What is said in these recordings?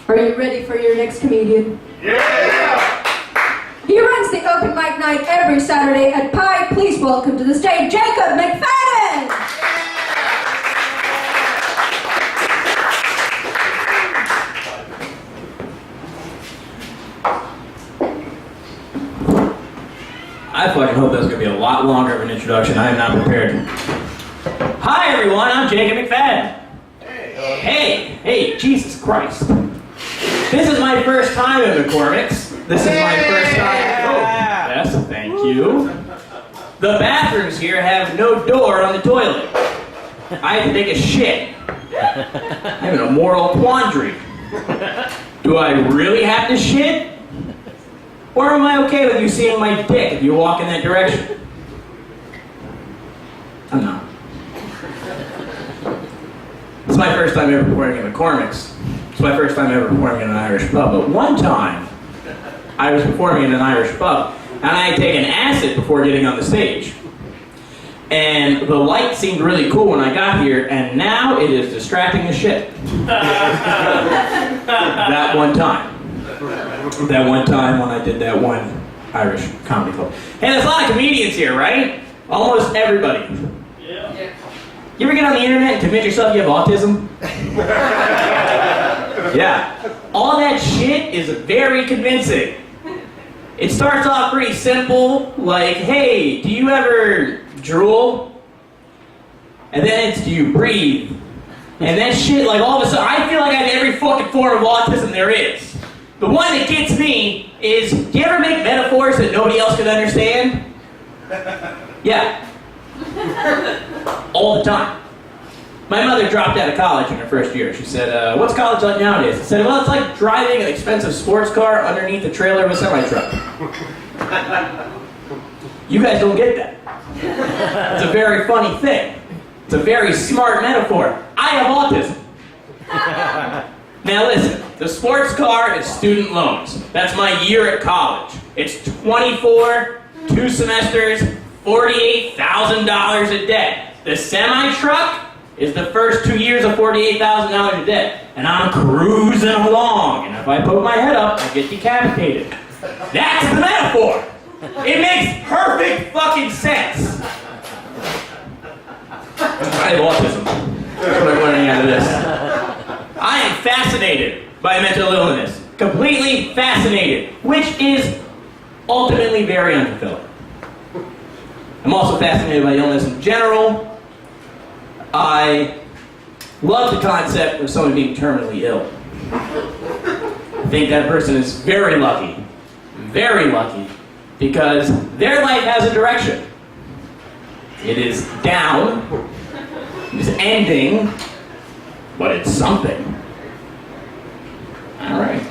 Are you ready for your next comedian? Yeah! He runs the open mic night every Saturday at Pi. Please welcome to the stage, Jacob McFadden! I fucking hope that's going to be a lot longer of an introduction. I am not prepared. Hi everyone, I'm Jacob McFadden. Hey, Jesus Christ. This is my first time at McCormack's. This is my first time. Oh, yes, thank you. The bathrooms here have no door on the toilet. I have to take a shit. I'm in a moral quandary. Do I really have to shit? Or am I okay with you seeing my dick if you walk in that direction? I'm not. It's my first time ever performing at McCormack's. It's my first time ever performing in an Irish pub. But one time, I was performing in an Irish pub, and I had taken acid before getting on the stage. And the light seemed really cool when I got here, and now it is distracting as shit. That one time. That one time when I did that one Irish comedy club. Hey, there's a lot of comedians here, right? Almost everybody. Yeah. You ever get on the internet and convince yourself you have autism? Yeah. All that shit is very convincing. It starts off pretty simple, like, hey, do you ever drool? And then it's, do you breathe? And that shit, like, all of a sudden, I feel like I have every fucking form of autism there is. The one that gets me is, do you ever make metaphors that nobody else can understand? Yeah. All the time. My mother dropped out of college in her first year. She said, what's college like nowadays? I said, well, it's like driving an expensive sports car underneath the trailer of a semi-truck. You guys don't get that. It's a very funny thing. It's a very smart metaphor. I have autism. Now listen, the sports car is student loans. That's my year at college. It's 24, 2 semesters, $48,000 a debt. The semi-truck is the first 2 years of $48,000 a debt. And I'm cruising along, and if I poke my head up, I get decapitated. That's the metaphor! It makes perfect fucking sense! I have autism. That's what I'm learning out of this. I am fascinated by mental illness. Completely fascinated. Which is ultimately very unfulfilling. I'm also fascinated by illness in general. I love the concept of someone being terminally ill. I think that person is very lucky, because their life has a direction. It is down, it is ending, but it's something. All right.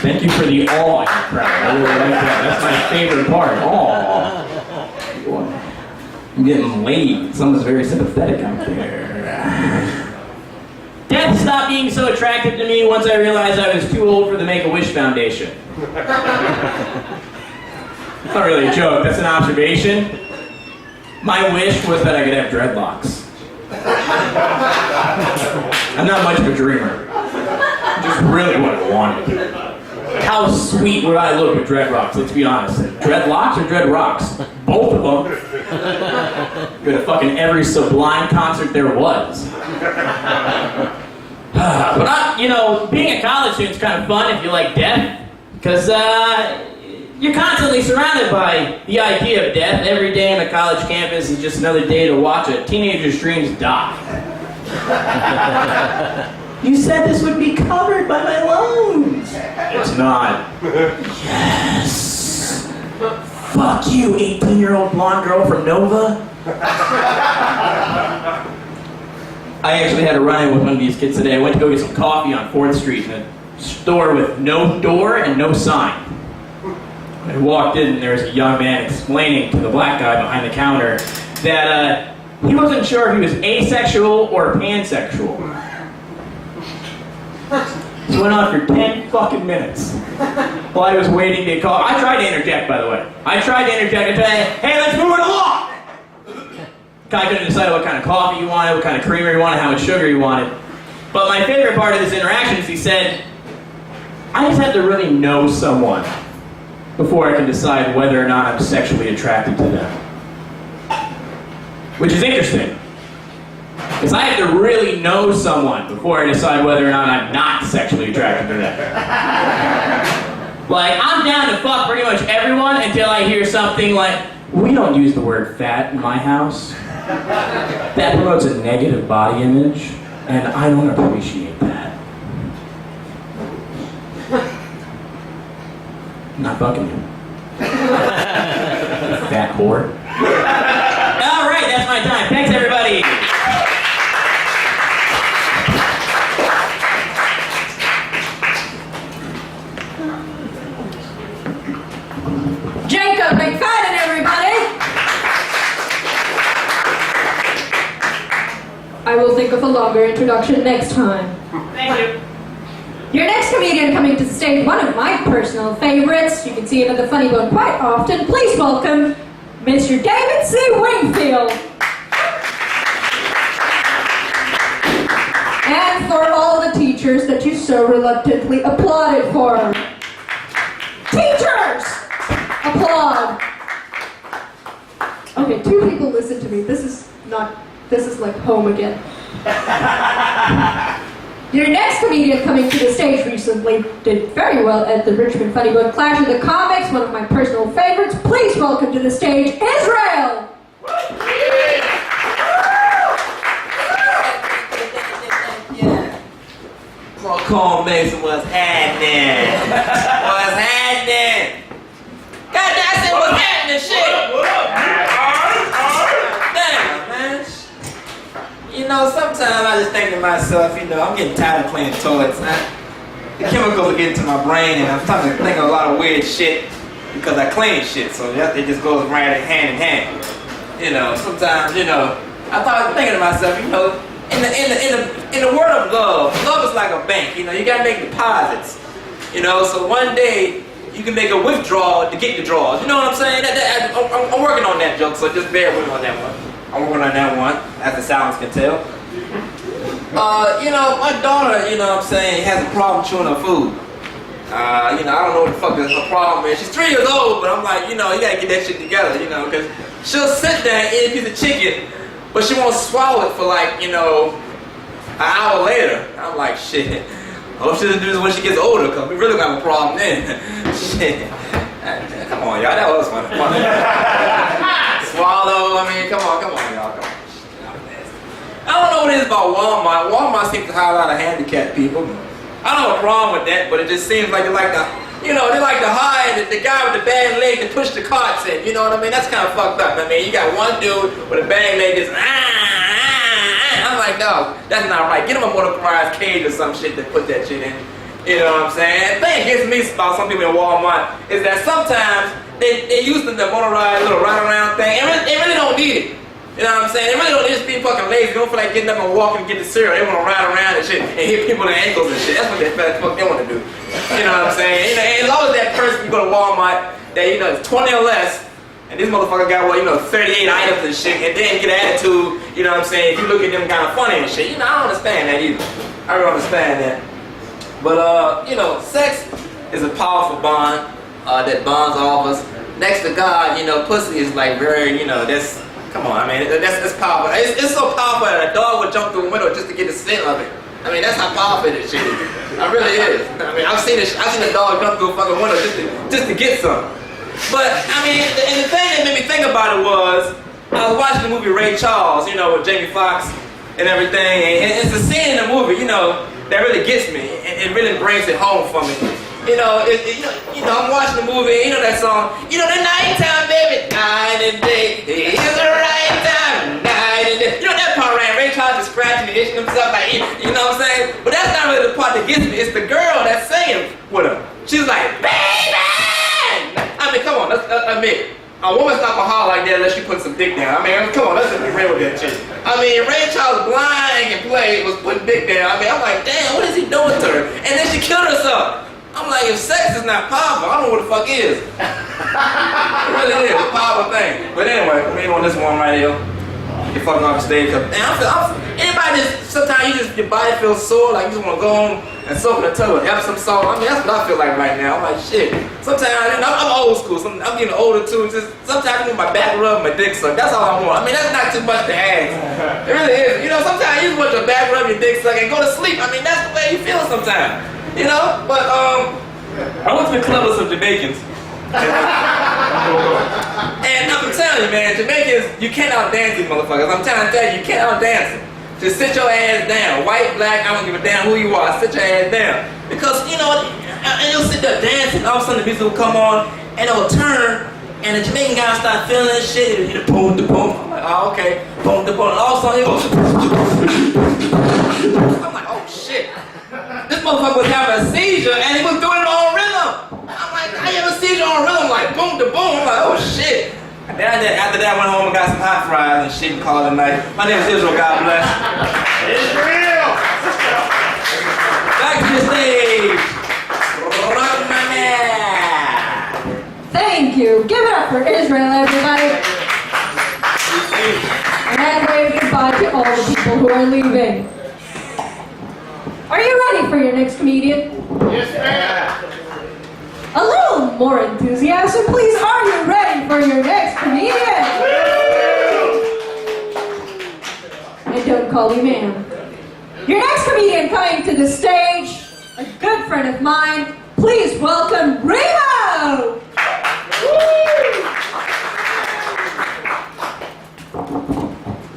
Thank you for the awe in the crowd. I really like that. That's my favorite part. Awe. I'm getting laid. Someone's very sympathetic out there. Death stopped being so attractive to me once I realized I was too old for the Make-A-Wish Foundation. It's not really a joke, that's an observation. My wish was that I could have dreadlocks. I'm not much of a dreamer. Just really what I wanted. How sweet would I look with dreadlocks, let's be honest. Dreadlocks or dreadrocks? Both of them. Go to fucking every Sublime concert there was. But, being a college student is kind of fun if you like death. Because, you're constantly surrounded by the idea of death. Every day on a college campus is just another day to watch a teenager's dreams die. You said this would be covered by my loans. It's not. Yes. Fuck you, 18-year-old blonde girl from Nova. I actually had a run-in with one of these kids today. I went to go get some coffee on 4th Street in a store with no door and no sign. I walked in and there was a young man explaining to the black guy behind the counter that he wasn't sure if he was asexual or pansexual. This went on for 10 fucking minutes while I was waiting to call. I tried to interject, by the way. I tried to interject and say, hey, let's move it along! Guy couldn't decide what kind of coffee you wanted, what kind of creamer you wanted, how much sugar you wanted. But my favorite part of this interaction is he said, I just have to really know someone before I can decide whether or not I'm sexually attracted to them. Which is interesting. Because I have to really know someone before I decide whether or not I'm not sexually attracted to them. Like, I'm down to fuck pretty much everyone until I hear something like, we don't use the word fat in my house. That promotes a negative body image, and I don't appreciate that. I'm not fucking you. Fat whore. All right, that's my time. Thanks, everybody. Jacob McFadden, everybody! I will think of a longer introduction next time. Thank you. Your next comedian coming to the stage, one of my personal favorites. You can see him at the Funny Bone quite often. Please welcome Mr. David C. Wingfield. And for all the teachers that you so reluctantly applauded for. Teachers! Applaud. Okay, 2 people listen to me. This is like home again. Your next comedian coming to the stage recently did very well at the Richmond Funny Bone Clash of the Comics, one of my personal favorites. Please welcome to the stage, Israel! Call Mason, what's happening? What's happening? God damn, I said what's happening, shit! Damn, man. You know, sometimes I just think to myself, you know, I'm getting tired of cleaning toilets. The chemicals are getting to my brain, and I'm starting to think of a lot of weird shit because I clean shit, so it just goes right hand in hand. You know, sometimes, you know, I was thinking to myself, you know, in the world of love is like a bank. You know, you gotta make deposits. You know, so one day you can make a withdrawal to get the draws. You know what I'm saying? I'm working on that joke, so just bear with me on that one. I'm working on that one, as the silence can tell. You know, my daughter, you know what I'm saying, has a problem chewing her food. You know, I don't know what the fuck her problem is. She's 3 years old, but I'm like, you know, you gotta get that shit together, you know, because she'll sit there and eat a piece of chicken, but she won't swallow it for like, you know, an hour later. I'm like, shit. I hope she doesn't do this when she gets older, because we really got a problem then. Shit. Come on, y'all, that was funny. Swallow, I mean, come on, y'all, come on. I don't know what it is about Walmart. Walmart seems to hire a lot of handicapped people. I don't have a problem with that, but it just seems like they like to, you know, they like to hire the guy with the bad leg to push the carts in. You know what I mean? That's kind of fucked up. I mean, you got one dude with a bad leg that's I'm like, no, that's not right. Get him a motorized cage or some shit to put that shit in. You know what I'm saying? The thing that gets me about some people in Walmart is that sometimes they use the motorized little ride around thing, and they really don't need it. You know what I'm saying? They really don't, they just be fucking lazy. They don't feel like getting up and walking and getting the cereal. They want to ride around and shit and hit people in the ankles and shit. That's what the fuck they want to do. You know what I'm saying? You know, as long as that person, you go to Walmart, that, you know, it's 20 or less, and this motherfucker got, well, you know, 38 items and shit, and then get an attitude, you know what I'm saying? If you look at them kind of funny and shit, you know, I don't understand that either. I don't understand that. But, you know, sex is a powerful bond that bonds all of us. Next to God, you know, pussy is like very, you know, that's, come on, I mean, that's powerful. It's so powerful that a dog would jump through a window just to get the scent of it. I mean, that's how powerful this shit is. It really is. I mean, I've seen a dog jump through a fucking window just to get some. But, I mean, and the thing that made me think about it was, I was watching the movie Ray Charles, you know, with Jamie Foxx and everything, and it's a scene in the movie, you know, that really gets me. It really brings it home for me. You know, you know, I'm watching the movie, you know that song, you know, the nighttime, baby, night and day, it's the right time, night and day. You know that part, right? Ray Charles is scratching and itching himself, like, you know what I'm saying? But that's not really the part that gets me. It's the girl that's singing with him. She's like, baby! I mean, come on, let's admit, a woman's not gonna holler like that unless she puts some dick down. I mean, come on, let's be real with that shit. I mean, Ray Charles blind and play was putting dick down. I mean, I'm like, damn, what is he doing to her? And then she killed herself. I'm like, if sex is not powerful, I don't know what the fuck is. It really is, a powerful thing. But anyway, we on this one right here. You fucking off the stage. And anybody just, sometimes you just your body feels sore, like you just want to go home and soak in a tub of Epsom salt. I mean, that's what I feel like right now. I'm like, shit. Sometimes, I'm old school. I'm getting older too. Sometimes I need my back rub, my dick suck. That's all I want. I mean, that's not too much to ask. It really is. You know, sometimes you just want your back rub, your dick suck, and go to sleep. I mean, that's the way you feel sometimes. You know? But, I went to the club with some Jamaicans. And I'm telling you, man, Jamaicans, you can't outdance these motherfuckers. I'm trying to tell you, you can't outdance them. Just sit your ass down. White, black, I don't give a damn who you are. Sit your ass down. Because, you know, and you'll sit there dancing, all of a sudden the music will come on, and it will turn, and the Jamaican guy will start feeling this shit. It'll hit a boom, the boom. I'm like, oh, okay. Boom, the boom. And all of a sudden it goes. I'm like, oh, shit. This motherfucker was having a seizure, and he was doing it on rhythm. I'm like, I have a seizure on rhythm, like boom to boom. I'm like, oh shit. And then after that, I went home and got some hot fries and shit and called it a night. My name is Israel, God bless. Israel! Back to the stage. Rukmani. Thank you. Give it up for Israel, everybody. And wave goodbye to all the people who are leaving. Are you ready for your next comedian? Yes, ma'am. A little more enthusiasm, please. Are you ready for your next comedian? And don't call me ma'am. Your next comedian coming to the stage, a good friend of mine. Please welcome Remo!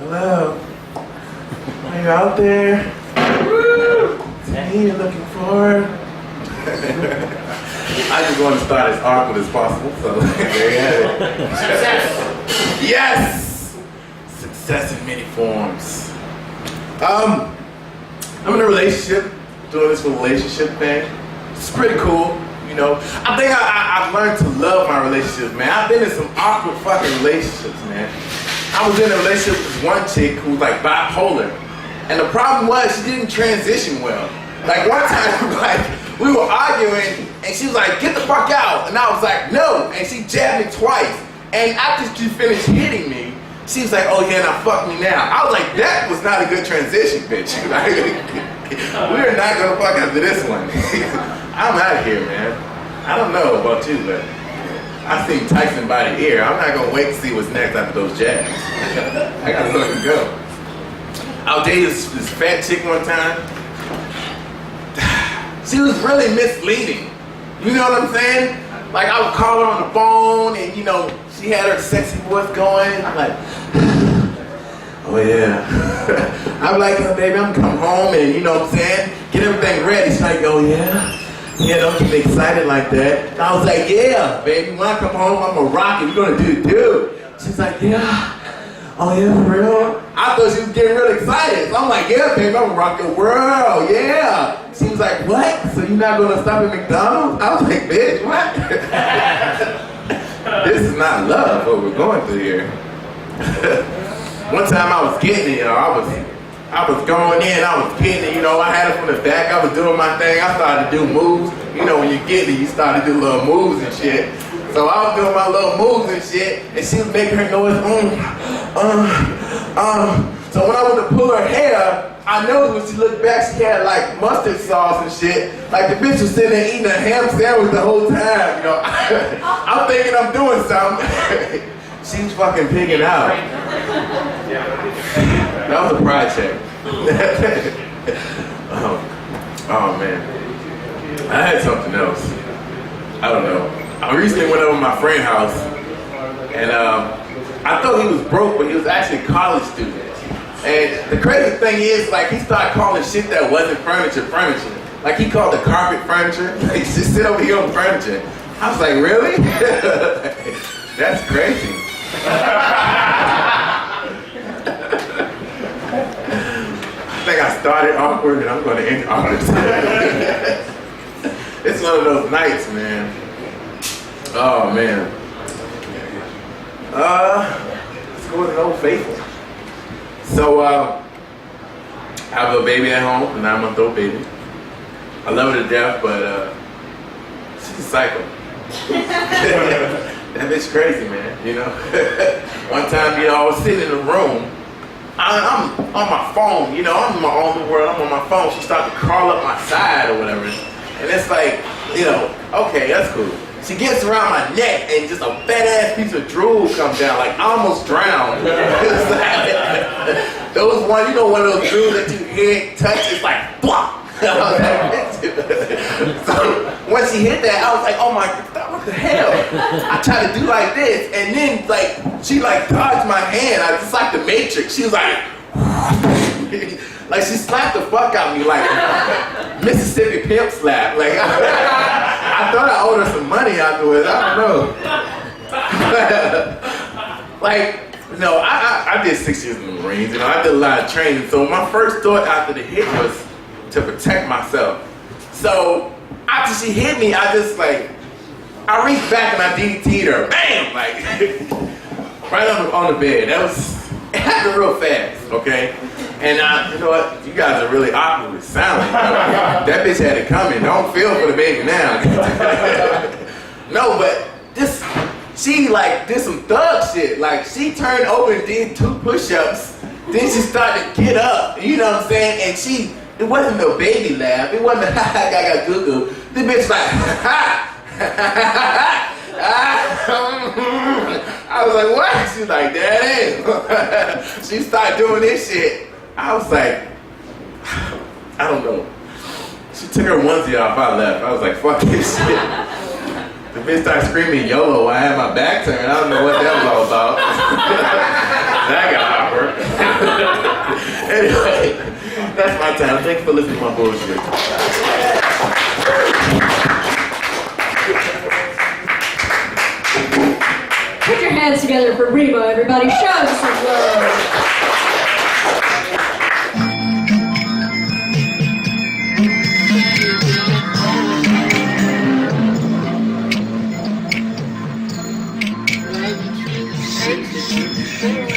Hello. Are you out there? Is that who you're looking for? I just want to start as awkward as possible, so there you have it. Success! Yes! Success in many forms. I'm in a relationship, doing this relationship thing. It's pretty cool, you know. I think I've learned to love my relationships, man. I've been in some awkward fucking relationships, man. I was in a relationship with this one chick who was like bipolar. And the problem was she didn't transition well. Like one time, like, we were arguing, and she was like, get the fuck out. And I was like, no. And she jabbed me twice. And after she finished hitting me, she was like, oh yeah, now fuck me now. I was like, that was not a good transition, bitch. We're not gonna fuck after this one. I'm out of here, man. I don't know about you, but I seen Tyson by the ear. I'm not gonna wait to see what's next after those jabs. I gotta let him go. I was dating this fat chick one time. She was really misleading. You know what I'm saying? Like I would call her on the phone and you know, she had her sexy voice going. I'm like, oh yeah. I'm like, oh, baby, I'm coming home and you know what I'm saying? Get everything ready. She's like, oh yeah? Yeah, don't get me excited like that. And I was like, yeah, baby, when I come home, I'm gonna rock it. We're gonna do. She's like, yeah. Oh yeah, for real? I thought she was getting real excited. So I'm like, yeah, baby, I'm gonna rock your world, yeah. She was like, what? So you're not gonna stop at McDonald's? I was like, bitch, what? This is not love, what we're going through here. One time I was getting it, you know, I was going in, I was getting it, you know, I had it from the back, I was doing my thing, I started to do moves. You know, when you get it, you start to do little moves and shit. So I was doing my little moves and shit, and she was making her noise, So when I went to pull her hair, I noticed when she looked back, she had like mustard sauce and shit. Like the bitch was sitting there eating a ham sandwich the whole time, you know. I'm thinking I'm doing something. She was fucking pigging out. That was a project. Oh man. I had something else. I don't know. I recently went over to my friend's house, and I thought he was broke, but he was actually a college student. And the crazy thing is, like, he started calling shit that wasn't furniture. Like, he called the carpet furniture. Like, just sit over here on furniture. I was like, really? That's crazy. I think I started awkward, and I'm going to end awkward. It's one of those nights, man. Oh man. Let's go with an old faithful. So I have a baby at home, a 9-month-old baby. I love her to death, but she's a psycho. That bitch crazy, man, you know. One time, you know, I was sitting in a room I'm on my phone, you know, I'm in my own world, I'm on my phone. She started to crawl up my side or whatever. And it's like, you know, okay, that's cool. She gets around my neck and just a fat ass piece of drool comes down, like I almost drowned. It's like, those one, you know, one of those drools that you hear touch, it's like, blah. So when she hit that, I was like, oh my God, what the hell? I tried to do like this, and then like she like dodged my hand. I just like the Matrix. She was like, like she slapped the fuck out of me like Mississippi pimp slap. Like I thought I owed her some money afterwards. I don't know. Like. No, I did 6 years in the Marines. You know, I did a lot of training. So my first thought after the hit was to protect myself. So after she hit me, I just like, I reached back and I DT'd her, bam, like right on the bed. That was, it happened real fast, okay? And you know what? You guys are really awkwardly silent. That bitch had it coming. Don't feel for the baby now. No, but this. She like did some thug shit. Like she turned over and did 2 push-ups. Then she started to get up. You know what I'm saying? And it wasn't no baby laugh. It wasn't ha ha gaga goo goo. The bitch like ha ha. I was like, what? She's like, Daddy. She started doing this shit. I was like, I don't know. She took her onesie off. I left. I was like, fuck this shit. The bitch started screaming YOLO while I had my back turned. I don't know what that was all about. That got awkward. Anyway, that's my time. Thanks for listening to my bullshit. Put your hands together for Remo, everybody. Show us some love. Thank you.